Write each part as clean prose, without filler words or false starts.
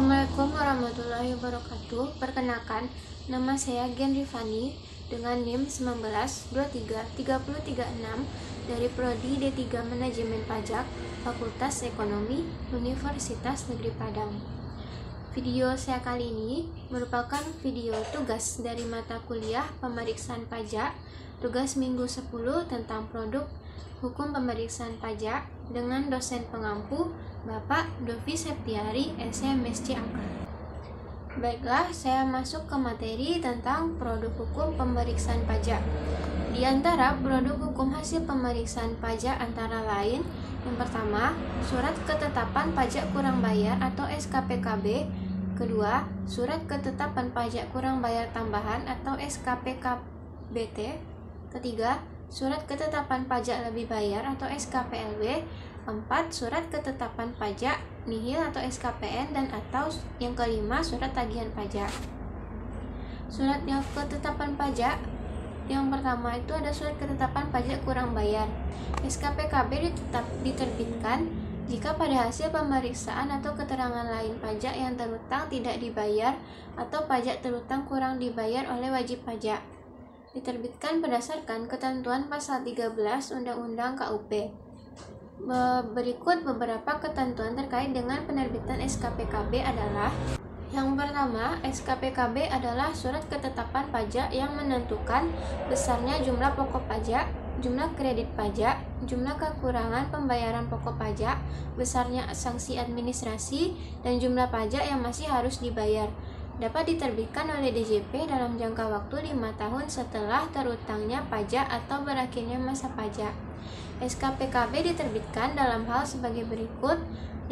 Assalamualaikum warahmatullahi wabarakatuh. Perkenalkan, nama saya Gen Rifani dengan NIM 19233036 dari Prodi D3 Manajemen Pajak, Fakultas Ekonomi, Universitas Negeri Padang. Video saya kali ini merupakan video tugas dari mata kuliah Pemeriksaan Pajak, tugas minggu 10 tentang produk hukum pemeriksaan pajak dengan dosen pengampu Bapak Dovi Septiari, SMSC Angka. Baiklah, saya masuk ke materi tentang produk hukum pemeriksaan pajak. Di antara produk hukum hasil pemeriksaan pajak antara lain, yang pertama, surat ketetapan pajak kurang bayar atau SKPKB. Kedua, surat ketetapan pajak kurang bayar tambahan atau SKPKBT. Ketiga, surat ketetapan pajak lebih bayar atau SKPLB. 4. Surat ketetapan pajak nihil atau SKPN, dan atau yang kelima, surat tagihan pajak. Surat yang ketetapan pajak yang pertama itu ada surat ketetapan pajak kurang bayar. SKPKB diterbitkan jika pada hasil pemeriksaan atau keterangan lain pajak yang terutang tidak dibayar atau pajak terutang kurang dibayar oleh wajib pajak. Diterbitkan berdasarkan ketentuan pasal 13 Undang-Undang KUP. Berikut beberapa ketentuan terkait dengan penerbitan SKPKB adalah: yang pertama, SKPKB adalah surat ketetapan pajak yang menentukan besarnya jumlah pokok pajak, jumlah kredit pajak, jumlah kekurangan pembayaran pokok pajak, besarnya sanksi administrasi, dan jumlah pajak yang masih harus dibayar. Dapat diterbitkan oleh DJP dalam jangka waktu 5 tahun setelah terutangnya pajak atau berakhirnya masa pajak. SKPKB diterbitkan dalam hal sebagai berikut.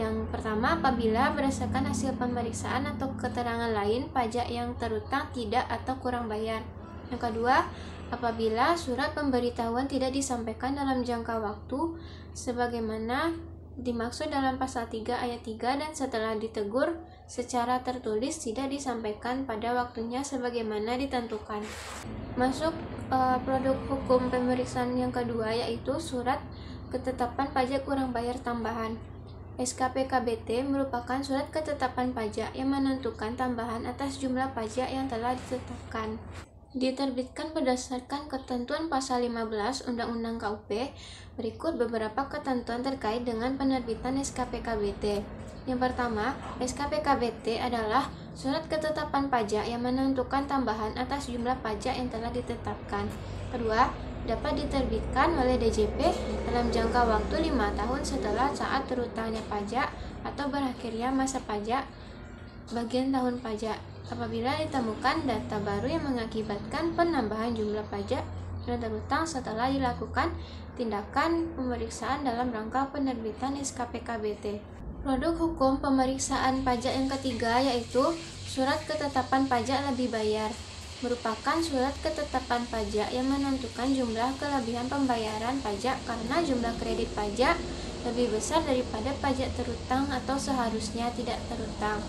Yang pertama, apabila berdasarkan hasil pemeriksaan atau keterangan lain pajak yang terutang tidak atau kurang bayar. Yang kedua, apabila surat pemberitahuan tidak disampaikan dalam jangka waktu sebagaimana dimaksud dalam pasal 3 ayat 3 dan setelah ditegur secara tertulis tidak disampaikan pada waktunya sebagaimana ditentukan. Masuk produk hukum pemeriksaan yang kedua, yaitu surat ketetapan pajak kurang bayar tambahan. SKPKBT merupakan surat ketetapan pajak yang menentukan tambahan atas jumlah pajak yang telah ditetapkan. Diterbitkan berdasarkan ketentuan pasal 15 Undang-Undang KUP. Berikut beberapa ketentuan terkait dengan penerbitan SKPKBT. Yang pertama, SKPKBT adalah surat ketetapan pajak yang menentukan tambahan atas jumlah pajak yang telah ditetapkan. Kedua, dapat diterbitkan oleh DJP dalam jangka waktu 5 tahun setelah saat terutangnya pajak atau berakhirnya masa pajak bagian tahun pajak, apabila ditemukan data baru yang mengakibatkan penambahan jumlah pajak yang terutang setelah dilakukan tindakan pemeriksaan dalam rangka penerbitan SKPKBT. Produk hukum pemeriksaan pajak yang ketiga yaitu surat ketetapan pajak lebih bayar. Merupakan surat ketetapan pajak yang menentukan jumlah kelebihan pembayaran pajak karena jumlah kredit pajak lebih besar daripada pajak terutang atau seharusnya tidak terutang.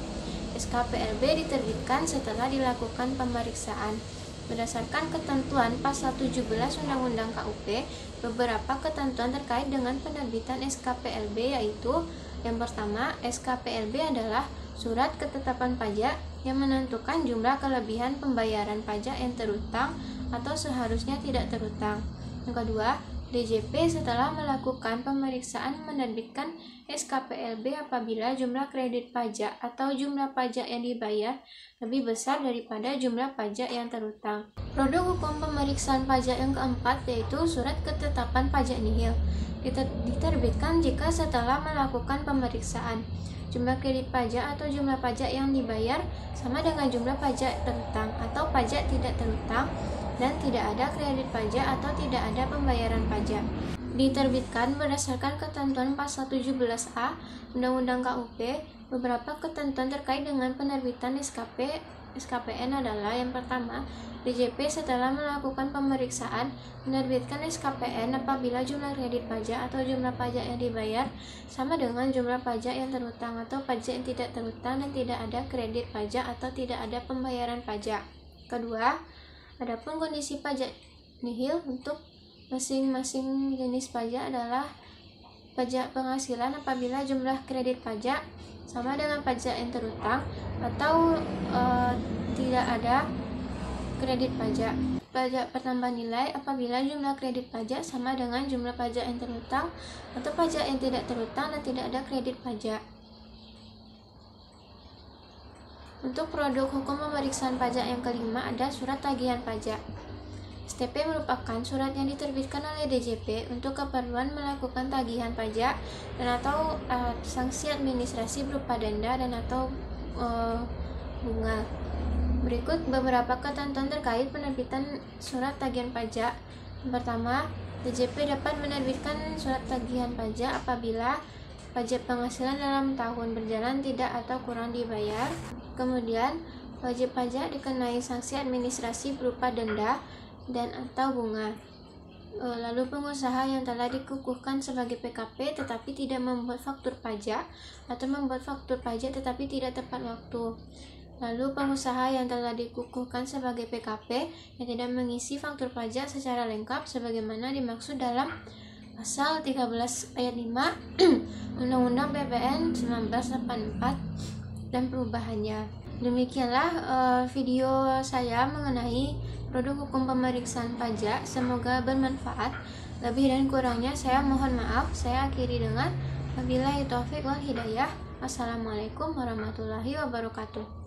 SKPLB diterbitkan setelah dilakukan pemeriksaan. Berdasarkan ketentuan pasal 17 Undang-Undang KUP, beberapa ketentuan terkait dengan penerbitan SKPLB yaitu: yang pertama, SKPLB adalah surat ketetapan pajak yang menentukan jumlah kelebihan pembayaran pajak yang terutang atau seharusnya tidak terutang. Yang kedua, DJP setelah melakukan pemeriksaan menerbitkan SKPLB apabila jumlah kredit pajak atau jumlah pajak yang dibayar lebih besar daripada jumlah pajak yang terutang. Produk hukum pemeriksaan pajak yang keempat yaitu surat ketetapan pajak nihil. Diterbitkan jika setelah melakukan pemeriksaan jumlah kredit pajak atau jumlah pajak yang dibayar sama dengan jumlah pajak terutang atau pajak tidak terutang dan tidak ada kredit pajak atau tidak ada pembayaran pajak. Diterbitkan berdasarkan ketentuan pasal 17A Undang-Undang KUP. Beberapa ketentuan terkait dengan penerbitan SKPN adalah: yang pertama, DJP setelah melakukan pemeriksaan menerbitkan SKPN apabila jumlah kredit pajak atau jumlah pajak yang dibayar sama dengan jumlah pajak yang terutang atau pajak yang tidak terutang dan tidak ada kredit pajak atau tidak ada pembayaran pajak. Kedua, adapun kondisi pajak nihil untuk masing-masing jenis pajak adalah pajak penghasilan apabila jumlah kredit pajak sama dengan pajak yang terutang atau tidak ada kredit pajak. Pajak pertambahan nilai apabila jumlah kredit pajak sama dengan jumlah pajak yang terutang atau pajak yang tidak terutang dan tidak ada kredit pajak. Untuk produk hukum pemeriksaan pajak yang kelima ada surat tagihan pajak. STP merupakan surat yang diterbitkan oleh DJP untuk keperluan melakukan tagihan pajak dan atau sanksi administrasi berupa denda dan atau bunga. Berikut beberapa ketentuan terkait penerbitan surat tagihan pajak. Yang pertama, DJP dapat menerbitkan surat tagihan pajak apabila pajak penghasilan dalam tahun berjalan tidak atau kurang dibayar. Kemudian, wajib pajak dikenai sanksi administrasi berupa denda dan atau bunga. Lalu pengusaha yang telah dikukuhkan sebagai PKP tetapi tidak membuat faktur pajak atau membuat faktur pajak tetapi tidak tepat waktu. Lalu pengusaha yang telah dikukuhkan sebagai PKP yang tidak mengisi faktur pajak secara lengkap sebagaimana dimaksud dalam pasal 13 ayat 5 Undang-Undang PPN 1984 dan perubahannya. Demikianlah video saya mengenai produk hukum pemeriksaan pajak. Semoga bermanfaat. Lebih dan kurangnya saya mohon maaf. Saya akhiri dengan wabillahi taufiq wal hidayah. Wassalamualaikum warahmatullahi wabarakatuh.